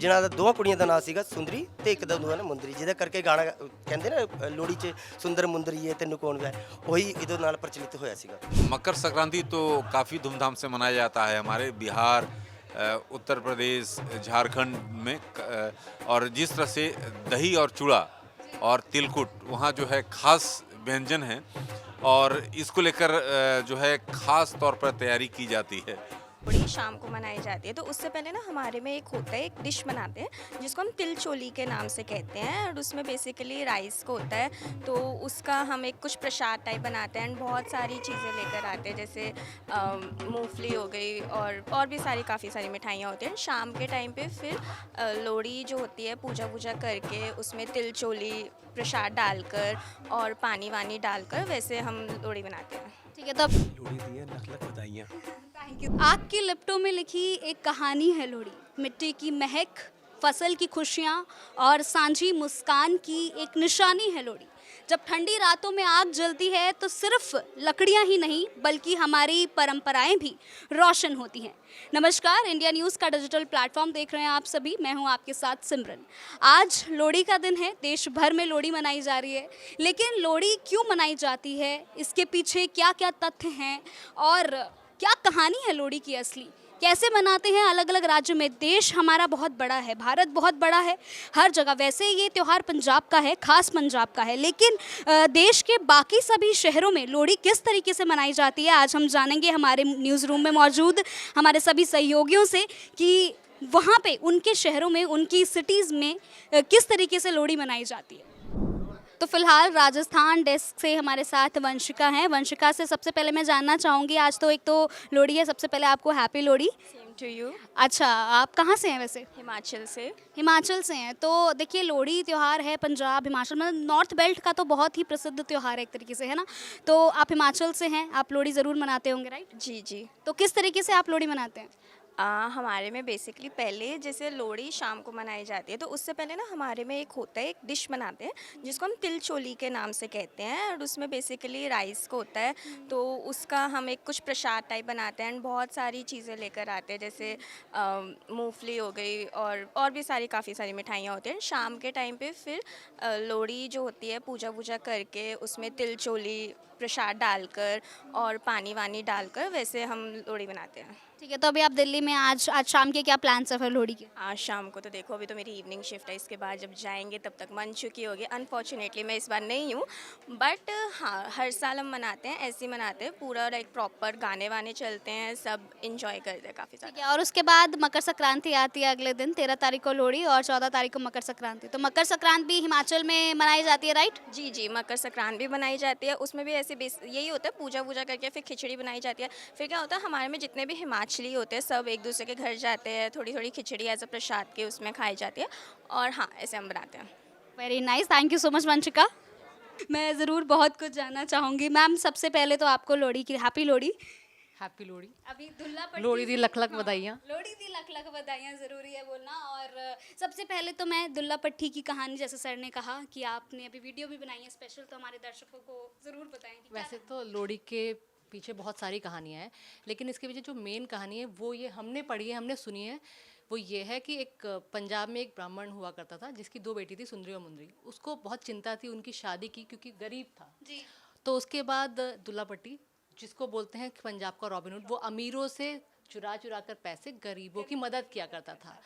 ਜਿਨ੍ਹਾਂ ਦਾ ਦੋਵਾਂ ਕੁੜੀਆਂ ਦਾ ਨਾਂ ਸੀਗਾ ਸੁੰਦਰੀ ਤੇ ਇੱਕ ਦਾ ਦੂਆ ਨਾ ਮੁੰਦਰੀ, ਜਿਹਦੇ ਕਰਕੇ ਗਾਣਾ ਕਹਿੰਦੇ ਨਾ ਲੋਹੜੀ 'ਚ ਸੁੰਦਰ ਮੁੰਦਰੀਏ ਤੈਨੂੰ ਕੌਣ ਵਿਆਹ, ਉਹੀ ਇਹਦੇ ਨਾਲ ਪ੍ਰਚਲਿਤ ਹੋਇਆ ਸੀਗਾ। मकर संक्रांति तो काफ़ी धूमधाम से मनाया जाता है हमारे बिहार, उत्तर प्रदेश, झारखंड में और जिस तरह से दही और चूड़ा और तिलकुट वहाँ जो है खास व्यंजन है और इसको लेकर जो है खास तौर पर तैयारी की जाती है। बड़ी शाम को मनाई जाती है। तो उससे पहले ना हमारे में एक होता है, एक डिश बनाते हैं जिसको हम तिल चोली के नाम से कहते हैं, और उसमें बेसिकली राइस को होता है। तो उसका हम एक कुछ प्रसाद टाइप बनाते हैं एंड बहुत सारी चीज़ें लेकर आते हैं, जैसे मूंगफली हो गई और भी सारी काफ़ी सारी मिठाइयाँ होती हैं। शाम के टाइम पे फिर लोहड़ी जो होती है पूजा वूजा करके उसमें तिल चोली प्रसाद डालकर और पानी वानी डालकर वैसे हम लोहड़ी बनाते हैं। ठीक है, तो अब लोहड़ी दी है, लख लख बधाइयाँ। Thank you. आग की लिपटों में लिखी एक कहानी है लोहड़ी। मिट्टी की महक, फसल की खुशियाँ और सांझी मुस्कान की एक निशानी है लोहड़ी। जब ठंडी रातों में आग जलती है तो सिर्फ लकड़ियां ही नहीं बल्कि हमारी परंपराएं भी रोशन होती हैं। नमस्कार, इंडिया न्यूज़ का डिजिटल प्लेटफॉर्म देख रहे हैं आप सभी। मैं हूं आपके साथ सिमरन। आज लोहड़ी का दिन है, देश भर में लोहड़ी मनाई जा रही है। लेकिन लोहड़ी क्यों मनाई जाती है, इसके पीछे क्या क्या तथ्य हैं और क्या कहानी है लोहड़ी की असली, कैसे मनाते हैं अलग अलग राज्यों में। देश हमारा बहुत बड़ा है, भारत बहुत बड़ा है, हर जगह। वैसे ये त्यौहार पंजाब का है, खास पंजाब का है, लेकिन देश के बाकी सभी शहरों में लोहड़ी किस तरीके से मनाई जाती है आज हम जानेंगे हमारे न्यूज़ रूम में मौजूद हमारे सभी सहयोगियों से कि वहाँ पे उनके शहरों में, उनकी सिटीज़ में किस तरीके से लोहड़ी मनाई जाती है। तो फिलहाल राजस्थान डेस्क से हमारे साथ वंशिका हैं। वंशिका से सबसे पहले मैं जानना चाहूँगी, आज तो एक तो लोहड़ी है, सबसे पहले आपको happy Lohri. Same to you. अच्छा, आप कहाँ से हैं वैसे? हिमाचल से। हिमाचल से हैं। तो देखिए, लोहड़ी त्यौहार है पंजाब हिमाचल मतलब नॉर्थ बेल्ट का तो बहुत ही प्रसिद्ध त्यौहार है एक तरीके से, है ना। तो आप हिमाचल से हैं, आप लोहड़ी ज़रूर मनाते होंगे, राइट? जी जी। तो किस तरीके से आप लोहड़ी मनाते हैं? हमारे में बेसिकली पहले जैसे लोहड़ी शाम को मनाई जाती है, तो उससे पहले ना हमारे में एक होता है, एक डिश बनाते हैं जिसको हम तिल चोली के नाम से कहते हैं, और उसमें बेसिकली राइस को होता है। तो उसका हम एक कुछ प्रसाद टाइप बनाते हैं एंड बहुत सारी चीज़ें लेकर आते हैं, जैसे मूंगफली हो गई और भी सारी काफ़ी सारी मिठाइयाँ होती हैं। शाम के टाइम पे फिर लोहड़ी जो होती है पूजा वूजा करके उसमें तिल चोली प्रसाद डालकर और पानी वानी डालकर वैसे हम लोहड़ी बनाते हैं। ठीक है, तो अभी आप दिल्ली में आज शाम के क्या प्लान्स है फिर लोहड़ी के? आज शाम को तो देखो, अभी तो मेरी इवनिंग शिफ्ट है, इसके बाद जब जाएंगे तब तक मन चुकी होगी। अनफॉर्चुनेटली मैं इस बार नहीं हूँ, बट हाँ हर साल हम मनाते हैं, ऐसे ही मनाते हैं पूरा, लाइक प्रॉपर गाने वाने चलते हैं, सब इंजॉय करते हैं काफ़ी ठीक ज़्यादा। है, और उसके बाद मकर संक्रांति आती है अगले दिन, 13 तारीख को लोहड़ी और 14 तारीख को मकर संक्रांति। तो मकर संक्रांति भी हिमाचल में मनाई जाती है, राइट? जी जी, मकर संक्रांति भी बनाई जाती है। उसमें भी ऐसे यही होता है, पूजा वूजा करके फिर खिचड़ी बनाई जाती है। फिर क्या होता है, हमारे में जितने भी हिमाचली होते हैं सब एक दूसरे के घर जाते हैं, थोड़ी थोड़ी खिचड़ी एज अ प्रसाद के उसमें खाई जाती है, और हाँ ऐसे हम बनाते हैं। Very nice, thank you so much Vanshika. मैं ज़रूर बहुत कुछ जानना चाहूँगी। मैम, सबसे पहले तो आपको लोहड़ी की हैप्पी लोहड़ी। हैप्पी लोहड़ी। अभी दुल्ला पट्टी लोहड़ी दी लख लख हाँ, बधाइयाँ। लोहड़ी दी लख लख बधाइयाँ ज़रूरी है बोलना। और सबसे पहले तो मैं दुल्ला पट्टी की कहानी, जैसे सर ने कहा कि आपने अभी वीडियो भी बनाई है स्पेशल, तो हमारे दर्शकों को ज़रूर बताएं कि वैसे तो लोहड़ी के पीछे बहुत सारी कहानियाँ हैं, लेकिन इसके पीछे जो मेन कहानी है वो ये हमने पढ़ी है, हमने सुनी है। वो ये है कि एक पंजाब में एक ब्राह्मण हुआ करता था जिसकी दो बेटी थी, सुंदरी और मुंदरी। उसको बहुत चिंता थी उनकी शादी की, क्योंकि गरीब था जी। तो उसके बाद दुल्ला पट्टी, जिसको बोलते हैं पंजाब का रॉबिन हुड, वो अमीरों से चुरा चुरा कर पैसे गरीबों की मदद किया करता था।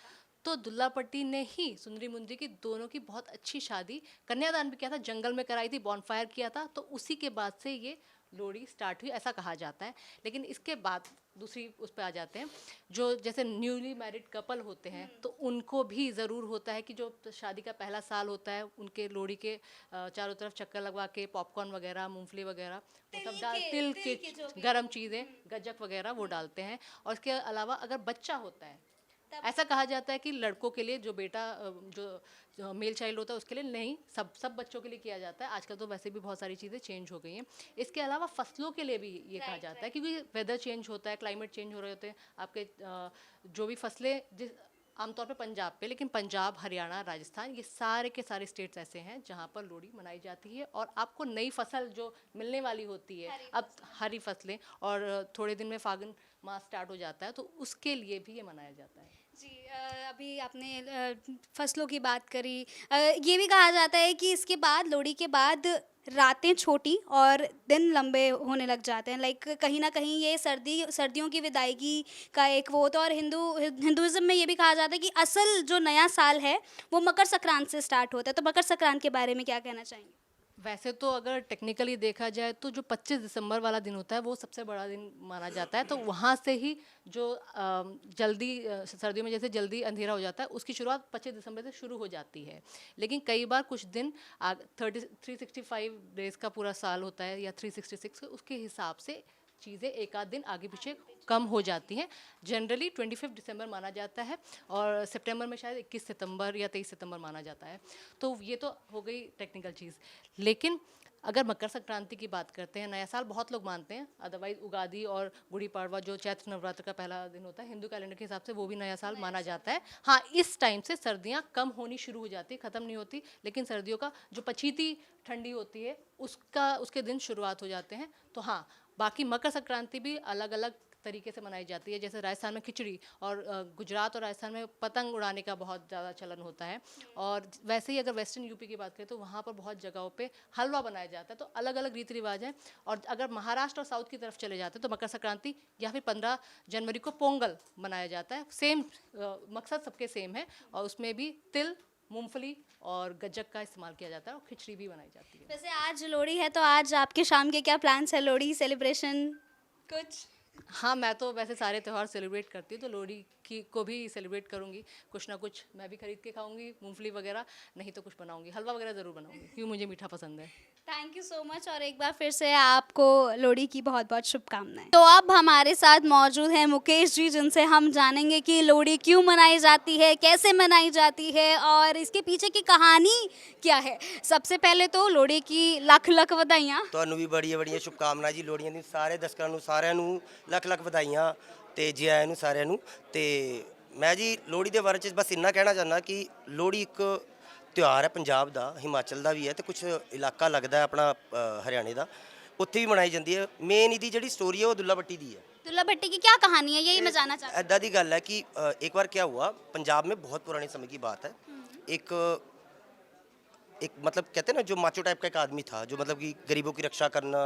तो दुल्ला पट्टी ने ही सुंदरी मुंदरी की दोनों की बहुत अच्छी शादी, कन्यादान भी किया था, जंगल में कराई थी, बॉनफायर किया था। तो उसी के बाद से ये लोहड़ी स्टार्ट हुई, ऐसा कहा जाता है। लेकिन इसके बाद दूसरी उस पर आ जाते हैं, जो जैसे न्यूली मैरिड कपल होते हैं तो उनको भी ज़रूर होता है कि जो शादी का पहला साल होता है उनके लोहड़ी के चारों तरफ चक्कर लगवा के पॉपकॉर्न वगैरह, मूंगफली वगैरह वो सब डाल, तिल के गरम चीज़ें, गज्जक वगैरह वो डालते हैं। और इसके अलावा अगर बच्चा होता है, ऐसा कहा जाता है कि लड़कों के लिए जो बेटा जो मेल चाइल्ड होता है उसके लिए नहीं, सब बच्चों के लिए किया जाता है। आजकल तो वैसे भी बहुत सारी चीज़ें चेंज हो गई हैं। इसके अलावा फसलों के लिए भी ये कहा जाता है, क्योंकि वेदर चेंज होता है, क्लाइमेट चेंज हो रहे होते हैं, आपके जो भी फसलें जिस आमतौर पे पंजाब पे, लेकिन पंजाब, हरियाणा, राजस्थान, ये सारे के सारे स्टेट्स ऐसे हैं जहाँ पर लोहड़ी मनाई जाती है। और आपको नई फसल जो मिलने वाली होती है, अब हरी फसलें, और थोड़े दिन में फागुन मास स्टार्ट हो जाता है, तो उसके लिए भी ये मनाया जाता है। जी, अभी आपने फसलों की बात करी, ये भी कहा जाता है कि इसके बाद, लोहड़ी के बाद रातें छोटी और दिन लंबे होने लग जाते हैं। लाइक कहीं ना कहीं ये सर्दियों की विदाईगी का एक वो होता है। और हिंदुइज्म में ये भी कहा जाता है कि असल जो नया साल है वो मकर संक्रांत से स्टार्ट होता है। तो मकर संक्रांत के बारे में क्या कहना चाहेंगे? वैसे तो अगर टेक्निकली देखा जाए तो जो 25 दिसंबर वाला दिन होता है वो सबसे बड़ा दिन माना जाता है। तो वहाँ से ही जो जल्दी सर्दियों में जैसे जल्दी अंधेरा हो जाता है उसकी शुरुआत 25 दिसंबर से शुरू हो जाती है। लेकिन कई बार कुछ दिन 365 डेज़ का पूरा साल होता है या 366, उसके हिसाब से चीज़ें एक आध दिन आगे पीछे कम हो जाती हैं। जनरली 25 दिसंबर माना जाता है और सितंबर में शायद 21 सितंबर या 23 सितंबर माना जाता है। तो ये तो हो गई टेक्निकल चीज़। लेकिन अगर मकर संक्रांति की बात करते हैं, नया साल बहुत लोग मानते हैं। अदरवाइज उगादी और गुड़ी पड़वा जो चैत्र नवरात्र का पहला दिन होता है, हिंदू कैलेंडर के हिसाब से वो भी नया साल माना जाता है। हाँ, इस टाइम से सर्दियाँ कम होनी शुरू हो जाती है, ख़त्म नहीं होती, लेकिन सर्दियों का जो पछीती ठंडी होती है उसके दिन शुरुआत हो जाते हैं। तो हाँ, बाकी मकर संक्रांति भी अलग अलग तरीके से मनाई जाती है। जैसे राजस्थान में खिचड़ी और गुजरात और राजस्थान में पतंग उड़ाने का बहुत ज़्यादा चलन होता है। और वैसे ही अगर वेस्टर्न यूपी की बात करें तो वहाँ पर बहुत जगहों पे हलवा बनाया जाता है। तो अलग अलग रीति रिवाज हैं। और अगर महाराष्ट्र और साउथ की तरफ चले जाते हैं तो मकर संक्रांति या फिर 15 जनवरी को पोंगल मनाया जाता है। सेम मकसद सबके सेम है और उसमें भी तिल, मूंगफली और गज्जक का इस्तेमाल किया जाता है और खिचड़ी भी बनाई जाती है। वैसे आज लोहड़ी है तो आज आपके शाम के क्या प्लान्स है? लोहड़ी सेलिब्रेशन कुछ? हाँ, मैं तो वैसे सारे त्यौहार सेलिब्रेट करती हूँ, तो लोहड़ी की को भी सेलिब्रेट करूँगी। कुछ ना कुछ मैं भी खरीद के खाऊंगी, मूंगफली वगैरह, नहीं तो कुछ बनाऊंगी, हलवा वगैरह ज़रूर बनाऊंगी क्योंकि मुझे मीठा पसंद है। थैंक यू सो मच और एक बार फिर से आपको लोहड़ी की बहुत बहुत शुभकामनाएं। तो अब हमारे साथ मौजूद हैं मुकेश जी, जिनसे हम जानेंगे कि लोहड़ी क्यों मनाई जाती है, कैसे मनाई जाती है और इसके पीछे की कहानी क्या है। सबसे पहले तो लोहड़ी की ਲੱਖ ਲੱਖ ਵਧਾਈਆਂ। ਤੁਹਾਨੂੰ ਵੀ ਬੜੀਆਂ ਬੜੀਆਂ ਸ਼ੁਭਕਾਮਨਾਵਾਂ ਜੀ ਲੋਹੜੀਆਂ ਦੀ। ਸਾਰੇ ਦਰਸ਼ਕਾਂ ਨੂੰ ਸਾਰਿਆਂ ਨੂੰ ਲੱਖ ਲੱਖ ਵਧਾਈਆਂ ਤੇ ਜੀ ਆਇਆਂ ਨੂੰ ਸਾਰਿਆਂ ਨੂੰ। ਤੇ ਮੈਂ ਜੀ ਲੋਹੜੀ ਦੇ ਬਾਰੇ 'ਚ ਬਸ ਇੰਨਾ ਕਹਿਣਾ ਚਾਹੁੰਦਾ ਕਿ ਲੋਹੜੀ ਇੱਕ ਤਿਉਹਾਰ ਹੈ ਪੰਜਾਬ ਦਾ, ਹਿਮਾਚਲ ਦਾ ਵੀ ਹੈ ਤੇ ਕੁਝ ਇਲਾਕਾ ਲੱਗਦਾ ਹੈ ਆਪਣਾ ਹਰਿਆਣੇ ਦਾ, ਉੱਥੇ ਵੀ ਮਨਾਈ ਜਾਂਦੀ ਹੈ। ਮੇਨ ਇਹਦੀ ਜਿਹੜੀ ਸਟੋਰੀ ਹੈ ਉਹ ਦੁੱਲਾ ਭੱਟੀ ਦੀ है। दुल्ला भट्टी की क्या कहानी है, यही मैं जानना चाहती ऐदा दी गल है कि एक बार क्या हुआ, पंजाब में बहुत पुराने समय की बात है। एक मतलब कहते हैं ना जो माचो टाइप का एक आदमी था जो मतलब कि गरीबों की रक्षा करना,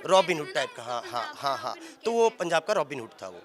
रॉबिन हुड टाइप का, हाँ हाँ हाँ हाँ, तो वो पंजाब का रॉबिन हुड था वो।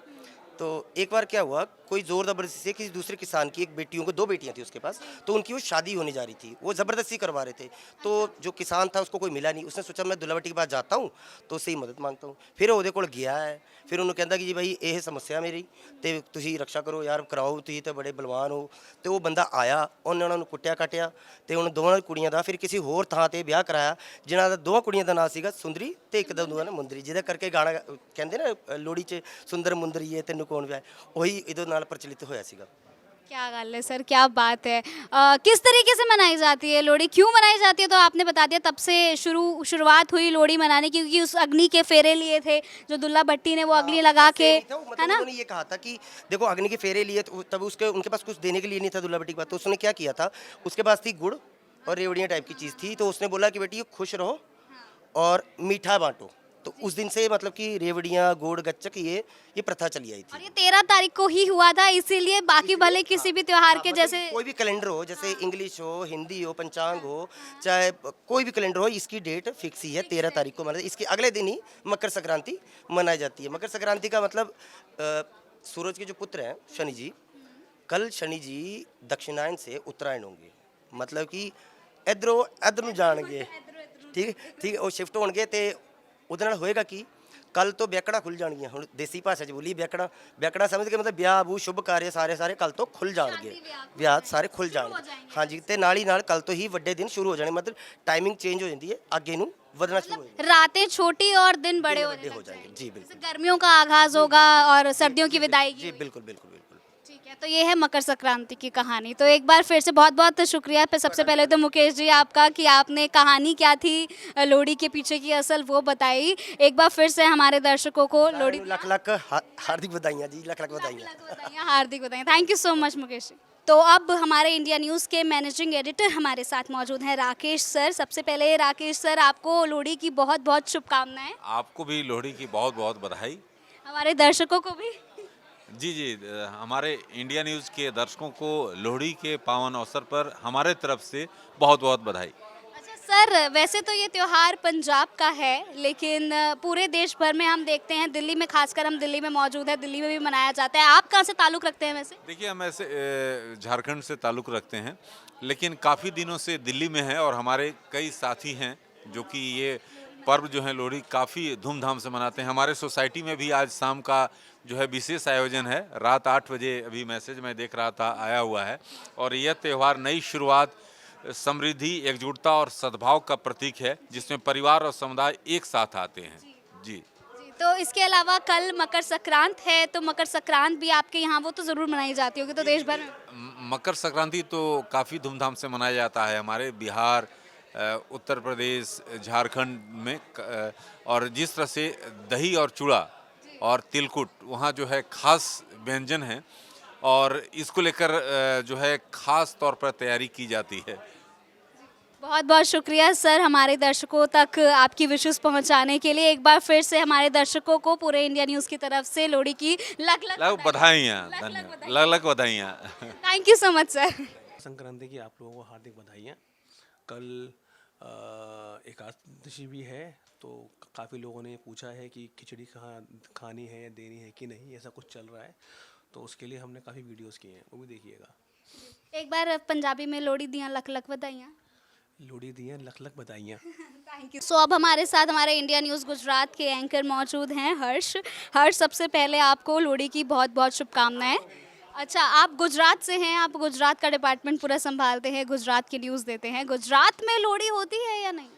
तो एक बार क्या हुआ, कोई ज़ोर ज़बरदस्ती से किसी दूसरे किसान की एक बेटियों को, 2 बेटियां थी उसके पास, तो उनकी वो शादी होने जा रही थी, वो ज़बरदस्ती करवा रहे थे। तो जो किसान था उसको कोई मिला नहीं, उसने सोचा मैं दुल्ला भट्टी के पास जाता हूँ तो उससे ही मदद मांगता हूँ। फिर ਉਹਦੇ ਕੋਲ ਗਿਆ ਹੈ, ਫਿਰ ਉਹਨੂੰ ਕਹਿੰਦਾ ਕਿ ਜੀ ਭਾਈ ਇਹ ਸਮੱਸਿਆ ਮੇਰੀ ਤੇ ਤੁਸੀਂ ਰੱਖਿਆ ਕਰੋ ਯਾਰ, ਕਰਾਓ, ਤੁਸੀਂ ਤਾਂ ਬੜੇ ਬਲਵਾਨ ਹੋ। ਤੇ ਉਹ ਬੰਦਾ ਆਇਆ, ਉਹਨੇ ਉਹਨਾਂ ਨੂੰ ਕੁੱਟਿਆ ਕਾਟਿਆ ਤੇ ਉਹਨਾਂ ਦੋਵਾਂ ਕੁੜੀਆਂ ਦਾ ਫਿਰ ਕਿਸੇ ਹੋਰ ਥਾਂ ਤੇ ਵਿਆਹ ਕਰਾਇਆ, ਜਿਨ੍ਹਾਂ ਦਾ ਦੋਵਾਂ ਕੁੜੀਆਂ ਦਾ ਨਾਂ ਸੀਗਾ ਸੁੰਦਰੀ ਤੇ ਇੱਕ ਦਾ ਦੂਆ ਨਾ ਮੁੰਦਰੀ, ਜਿਹਦੇ ਕਰਕੇ ਗਾਣਾ ਕਹਿੰਦੇ ਨਾ ਲੋਹੜੀ 'ਚ ਸੁੰਦਰ ਮੁੰਦਰੀਏ ਤੈਨੂੰ ਕੌਣ ਵਿਆਹ, ਉਹੀ ਇਹਦੇ ਨਾਲ ਪ੍ਰਚਲਿਤ ਹੋਇਆ ਸੀਗਾ। क्या गल है सर, क्या बात है। किस तरीके से मनाई जाती है लोहड़ी, क्यों मनाई जाती है? तो आपने बता दिया, तब से शुरुआत हुई लोहड़ी मनाने की, क्योंकि उस अग्नि के फेरे लिए थे जो दुल्ला भट्टी ने, वो अग्नि लगा के, मतलब है ना। उन्होंने ये कहा था कि देखो अग्नि के फेरे लिए, तो तब उनके पास कुछ देने के लिए नहीं था दुल्ला भट्टी के पास, तो उसने क्या किया था, उसके पास थी गुड़ और रेवड़ियाँ टाइप की चीज़ थी, तो उसने बोला कि बेटी खुश रहो और मीठा बांटो। तो उस दिन से मतलब कि रेवड़ियाँ, गुड़, गच्चक ये प्रथा चली आई और थी। ये 13 तारीख को ही हुआ था, इसीलिए बाकी भले किसी भी त्योहार के मतलब जैसे कोई भी कैलेंडर हो, जैसे इंग्लिश हो, हिंदी हो, पंचांग हो, चाहे कोई भी कैलेंडर हो, इसकी डेट फिक्स ही है 13 तारीख को। मतलब इसके अगले दिन ही मकर संक्रांति मनाई जाती है। मकर संक्रांति का मतलब सूरज के जो पुत्र हैं शनि जी, कल शनि जी दक्षिणायन से उत्तरायण होंगे, मतलब कि इधर ਨੂੰ ਜਾਣਗੇ, ਠੀਕ ਠੀਕ, ਉਹ ਸ਼ਿਫਟ ਹੋਣਗੇ ਤੇ ਉਹਦੇ ਨਾਲ ਹੋਏਗਾ ਕਿ ਕੱਲ ਤੋਂ ਵਿਆਕੜਾ ਖੁੱਲ ਜਾਣਗੀਆਂ। ਹੁਣ ਦੇਸੀ ਭਾਸ਼ਾ 'ਚ ਬੋਲੀ ਵਿਆਕੜਾ ਸਮਝ ਕੇ ਮਤਲਬ ਵਿਆਹ ਬੂ ਸ਼ੁਭ ਕਾਰਜ ਸਾਰੇ ਕੱਲ ਤੋਂ ਖੁੱਲ ਜਾਣਗੇ, ਵਿਆਹ ਸਾਰੇ ਖੁੱਲ ਜਾਣਗੇ। ਹਾਂਜੀ, ਤੇ ਨਾਲ ਹੀ ਨਾਲ ਕੱਲ ਤੋਂ ਹੀ ਵੱਡੇ ਦਿਨ ਸ਼ੁਰੂ ਹੋ ਜਾਣੇ, ਮਤਲਬ टाइमिंग चेंज हो जाती है, आगे ਨੂੰ ਵਧਣਾ शुरू हो जाएगा, रातें छोटी और दिन बड़े बड़े हो जाएंगे। जी जैसे बिल्कुल गर्मियों का आगाज होगा और सर्दियों की विदाई जी बिल्कुल बिल्कुल बिल्कुल। ठीक है, तो ये है मकर संक्रांति की कहानी। तो एक बार फिर से बहुत बहुत शुक्रिया। फिर सबसे पहले तो मुकेश जी आपका कि आपने कहानी क्या थी लोहड़ी के पीछे की असल वो बताई। एक बार फिर से हमारे दर्शकों को लोहड़ी ਲੱਖ ਲੱਖ हार्दिक बधाइयाँ जी, ਲੱਖ ਲੱਖ बधाइयाँ। हार्दिक बधाई। Thank you so much Mukesh ji. तो अब हमारे इंडिया न्यूज़ के मैनेजिंग एडिटर हमारे साथ मौजूद हैं राकेश सर। सबसे पहले राकेश सर, आपको लोहड़ी की बहुत बहुत शुभकामनाएं। आपको भी लोहड़ी की बहुत बहुत बधाई। हमारे दर्शकों को भी। जी जी, हमारे इंडिया न्यूज़ के दर्शकों को लोहड़ी के पावन अवसर पर हमारे तरफ से बहुत बहुत बधाई। अच्छा सर, वैसे तो ये त्योहार पंजाब का है, लेकिन पूरे देश भर में हम देखते हैं, दिल्ली में खासकर हम दिल्ली में मौजूद है, दिल्ली में भी मनाया जाता है। आप कहाँ से ताल्लुक़ रखते हैं वैसे? देखिए, हम ऐसे झारखंड से ताल्लुक़ रखते हैं, लेकिन काफ़ी दिनों से दिल्ली में हैं और हमारे कई साथी हैं जो कि ये पर्व जो है लोहड़ी काफ़ी धूमधाम से मनाते हैं। हमारे सोसाइटी में भी आज शाम का जो है विशेष आयोजन है, रात 8 बजे अभी मैसेज मैं देख रहा था आया हुआ है। और यह त्यौहार नई शुरुआत, समृद्धि, एकजुटता और सद्भाव का प्रतीक है, जिसमें परिवार और समुदाय एक साथ आते हैं। जी। जी, तो इसके अलावा कल मकर संक्रांत है, तो मकर संक्रांत भी आपके यहाँ वो तो ज़रूर मनाई जाती होगी, तो देश भर में? मकर संक्रांति तो काफ़ी धूमधाम से मनाया जाता है हमारे बिहार, उत्तर प्रदेश, झारखंड में और जिस तरह से दही और चूड़ा और तिलकुट वहाँ जो है खास व्यंजन है और इसको लेकर जो है खास तौर पर तैयारी की जाती है। बहुत बहुत शुक्रिया सर, हमारे दर्शकों तक आपकी विशेष पहुंचाने के लिए। एक बार फिर से हमारे दर्शकों को पूरे इंडिया न्यूज़ की तरफ से लोहड़ी की लख लख बधाइयाँ, लख लख लख बधाइयाँ। Thank you so much sir. Sankranti की आप लोगों को हार्दिक बधाइयाँ। कल एकादशी भी है, तो काफ़ी लोगों ने पूछा है कि खिचड़ी कहाँ खानी है या देनी है कि नहीं, ऐसा कुछ चल रहा है, तो उसके लिए हमने काफ़ी वीडियोस किए हैं, वो भी देखिएगा। एक बार पंजाबी में लोहड़ी दियाँ लख लख बधाइयाँ। लोहड़ी दियाँ लख लख बधाइयाँ। Thank you. सो अब हमारे साथ हमारे इंडिया न्यूज़ गुजरात के एंकर मौजूद हैं हर्ष। हर्ष, सबसे पहले आपको लोहड़ी की बहुत बहुत शुभकामनाएं। अच्छा, आप गुजरात से हैं, आप गुजरात का डिपार्टमेंट पूरा संभालते हैं, गुजरात की न्यूज़ देते हैं। गुजरात में लोहड़ी होती है या नहीं?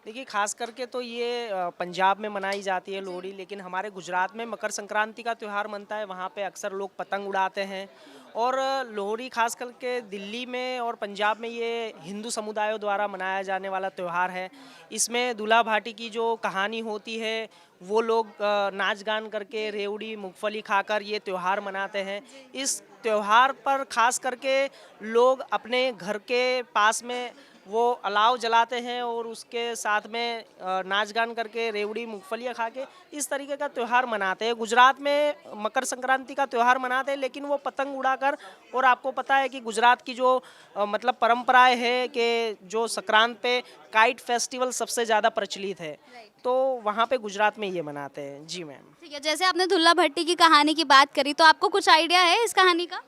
देखिए, खास करके तो ये पंजाब में मनाई जाती है लोहड़ी, लेकिन हमारे गुजरात में मकर संक्रांति का त्यौहार मनता है। वहाँ पे अक्सर लोग पतंग उड़ाते हैं। और लोहड़ी खास करके दिल्ली में और पंजाब में ये हिंदू समुदायों द्वारा मनाया जाने वाला त्यौहार है। इसमें दूल्हा भाटी की जो कहानी होती है, वो लोग नाच गान करके, रेवड़ी मूंगफली खाकर ये त्यौहार मनाते हैं। इस त्यौहार पर खास करके लोग अपने घर के पास में वो अलाव जलाते हैं और उसके साथ में नाच गान करके, रेवड़ी मूंगफलियाँ खा के इस तरीके का त्यौहार मनाते हैं। गुजरात में मकर संक्रांति का त्यौहार मनाते हैं, लेकिन वो पतंग उड़ाकर। और आपको पता है कि गुजरात की जो मतलब परंपराएं है कि जो संक्रांत पे काइट फेस्टिवल सबसे ज़्यादा प्रचलित है, तो वहाँ पे गुजरात में ये मनाते हैं। जी मैम। ठीक है, जैसे आपने दुल्ला भट्टी की कहानी की बात करी, तो आपको कुछ आइडिया है इस कहानी का?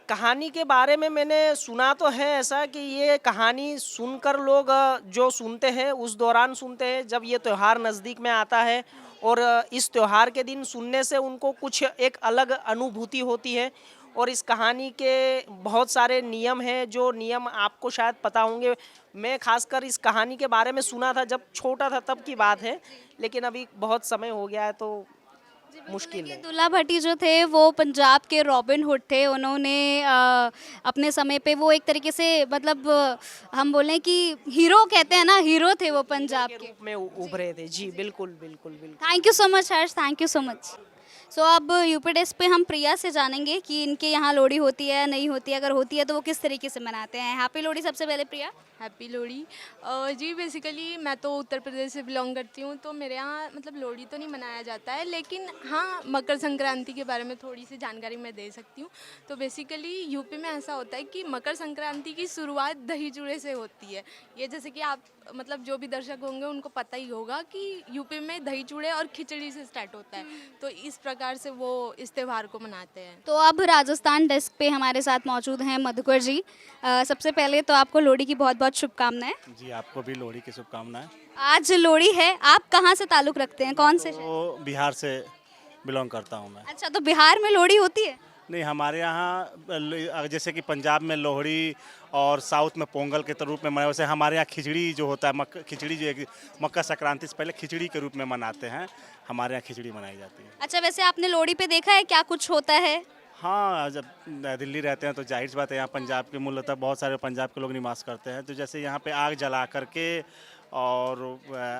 कहानी के बारे में मैंने सुना तो है ऐसा कि ये कहानी सुनकर लोग जो सुनते हैं उस दौरान सुनते हैं जब ये त्यौहार नज़दीक में आता है, और इस त्यौहार के दिन सुनने से उनको कुछ एक अलग अनुभूति होती है। और इस कहानी के बहुत सारे नियम हैं, जो नियम आपको शायद पता होंगे। मैं खासकर इस कहानी के बारे में सुना था जब छोटा था, तब की बात है, लेकिन अभी बहुत समय हो गया है तो मुश्किल है। दुल्ला भट्टी जो थे वो पंजाब के रॉबिन हुड थे। उन्होंने अपने समय पे वो एक तरीके से, मतलब हम बोलें कि हीरो कहते हैं ना, हीरो थे वो पंजाब के। रूप में उभरे थे। जी बिल्कुल बिल्कुल बिल्कुल। Thank you so much Harsh, thank you so much. So अब यूपी डेस्क पे हम प्रिया से जानेंगे कि इनके यहाँ लोहड़ी होती है नहीं होती है, अगर होती है तो वो किस तरीके से मनाते हैं। हैप्पी लोहड़ी सबसे पहले प्रिया। हैप्पी लोहड़ी। जी बेसिकली मैं तो उत्तर प्रदेश से बिलोंग करती हूँ, तो मेरे यहाँ मतलब लोहड़ी तो नहीं मनाया जाता है, लेकिन हाँ मकर संक्रांति के बारे में थोड़ी सी जानकारी मैं दे सकती हूँ। तो बेसिकली यूपी में ऐसा होता है कि मकर संक्रांति की शुरुआत दही चूड़े से होती है। ये जैसे कि आप मतलब जो भी दर्शक होंगे उनको पता ही होगा कि यूपी में दही चूड़े और खिचड़ी से स्टार्ट होता है, तो इस प्रकार से वो इस त्यौहार को मनाते हैं। तो अब राजस्थान डेस्क पे हमारे साथ मौजूद हैं मधुकर जी। सबसे पहले तो आपको लोहड़ी की बहुत बहुत शुभकामनाएं। जी, आपको भी लोहड़ी की शुभकामनाएं। आज लोहड़ी है, आप कहाँ से ताल्लुक़ रखते हैं, कौन से शहर? तो बिहार से बिलोंग करता हूँ मैं। अच्छा, तो बिहार में लोहड़ी होती है? नहीं, हमारे यहाँ जैसे कि पंजाब में लोहड़ी और साउथ में पोंगल के रूप में मनाया, वैसे हमारे यहाँ खिचड़ी जो होता है, खिचड़ी जो एक मकर संक्रांति से पहले खिचड़ी के रूप में मनाते हैं। हमारे यहाँ खिचड़ी मनाई जाती है। अच्छा, वैसे आपने लोहड़ी पे देखा है क्या कुछ होता है? हाँ, जब दिल्ली रहते हैं तो जाहिर सी बात है, यहाँ पंजाब के मूलतः बहुत सारे पंजाब के लोग निवास करते हैं। तो जैसे यहाँ पे आग जला करके और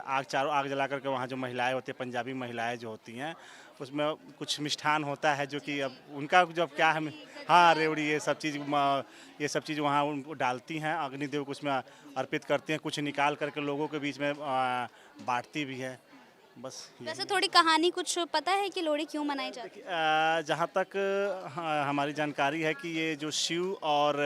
आग जला करके वहाँ जो महिलाएं होती हैं, पंजाबी महिलाएं जो होती हैं, उसमें कुछ मिष्ठान होता है जो कि अब उनका जब क्या है, हाँ रेवड़ी, ये सब चीज़ वहाँ उनको डालती हैं, अग्निदेव को उसमें अर्पित करती हैं, कुछ निकाल करके लोगों के बीच में बांटती भी है। बस यही वैसे थोड़ी कहानी कुछ पता है कि लोहड़ी क्यों मनाई जाती है? जहाँ तक हमारी जानकारी है कि ये जो शिव और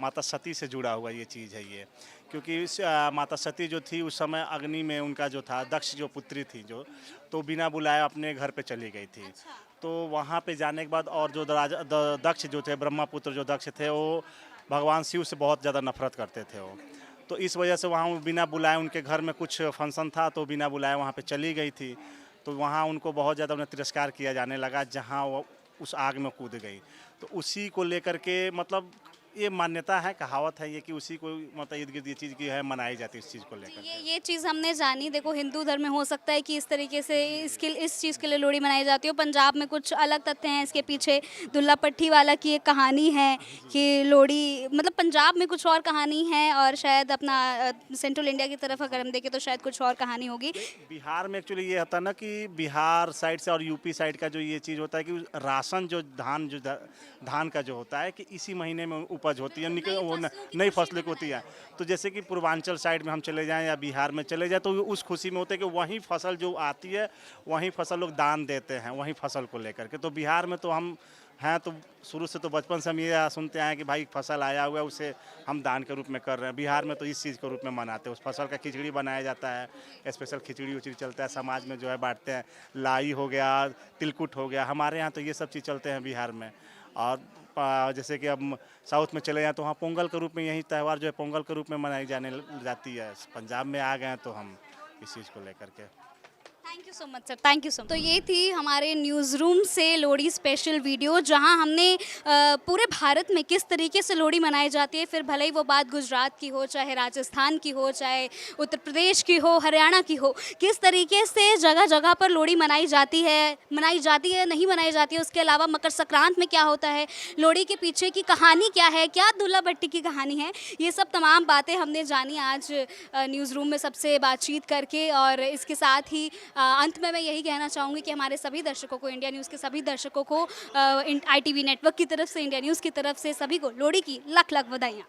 माता सती से जुड़ा हुआ ये चीज़ है ये, क्योंकि माता सती जो थी उस समय अग्नि में उनका जो था दक्ष जो पुत्री थी जो, तो बिना बुलाए अपने घर पे चली गई थी। तो वहाँ पे जाने के बाद और जो राजा दक्ष जो थे, ब्रह्मपुत्र जो दक्ष थे, वो भगवान शिव से बहुत ज़्यादा नफरत करते थे वो। तो इस वजह से वहाँ बिना बुलाए, उनके घर में कुछ फंक्शन था तो बिना बुलाए वहाँ पे चली गई थी। तो वहाँ उनको बहुत ज़्यादा उन्हें तिरस्कार किया जाने लगा, जहाँ वो उस आग में कूद गई। तो उसी को लेकर के मतलब ये मान्यता है, कहावत है ये कि उसी को मतलब इर्द गिर्द ये चीज़ की है मनाई जाती है इस चीज़ को लेकर। ये चीज़ हमने जानी। देखो हिंदू धर्म में हो सकता है कि इस तरीके से इस चीज़ के लिए लोहड़ी मनाई जाती हो। पंजाब में कुछ अलग तथ्य हैं इसके पीछे। दुल्ला पट्टी वाला की एक कहानी है कि लोहड़ी मतलब पंजाब में कुछ और कहानी है, और शायद अपना सेंट्रल इंडिया की तरफ अगर हम देखें तो शायद कुछ और कहानी होगी। बिहार में एक्चुअली ये होता है ना कि बिहार साइड से और यूपी साइड का जो ये चीज़ होता है कि राशन जो धान का जो होता है कि इसी महीने में उपज होती है, वो नई फसलें होती है। तो जैसे कि पूर्वांचल साइड में हम चले जाएं या बिहार में चले जाएं तो उस खुशी में होता है कि वहीं फसल जो आती है वहीं फसल लोग दान देते हैं, वहीं फसल को लेकर के। तो बिहार में तो हम हैं तो शुरू से तो बचपन से हम ये सुनते हैं कि भाई फसल आया हुआ है उसे हम दान के रूप में कर रहे हैं। बिहार में तो इस चीज़ के रूप में मनाते हैं, उस फसल का खिचड़ी बनाया जाता है, स्पेशल खिचड़ी उचड़ी चलता है, समाज में जो है बांटते हैं। लाई हो गया, तिलकुट हो गया, हमारे यहाँ तो ये सब चीज़ चलते हैं बिहार में। और जैसे कि अब साउथ में चले जाएँ तो वहाँ पोंगल के रूप में यही त्यौहार जो है पोंगल के रूप में मनाई जाने जाती है। पंजाब में आ गए हैं तो हम इस चीज़ को लेकर के। Thank you so much sir, thank you so much. तो ये थी हमारे न्यूज़ रूम से लोहड़ी स्पेशल वीडियो, जहां हमने पूरे भारत में किस तरीके से लोहड़ी मनाई जाती है, फिर भले ही वो बात गुजरात की हो, चाहे राजस्थान की हो, चाहे उत्तर प्रदेश की हो, हरियाणा की हो, किस तरीके से जगह जगह पर लोहड़ी मनाई जाती है, नहीं मनाई जाती है। उसके अलावा मकर संक्रांत में क्या होता है, लोहड़ी के पीछे की कहानी क्या है, क्या दुल्ला भट्टी की कहानी है, ये सब तमाम बातें हमने जानी आज न्यूज़ रूम में सबसे बातचीत करके। और इसके साथ ही अंत में मैं यही कहना चाहूँगी कि हमारे सभी दर्शकों को, इंडिया न्यूज़ के सभी दर्शकों को ITV नेटवर्क की तरफ से, इंडिया न्यूज़ की तरफ से सभी को लोहड़ी की लख लख बधाइयाँ।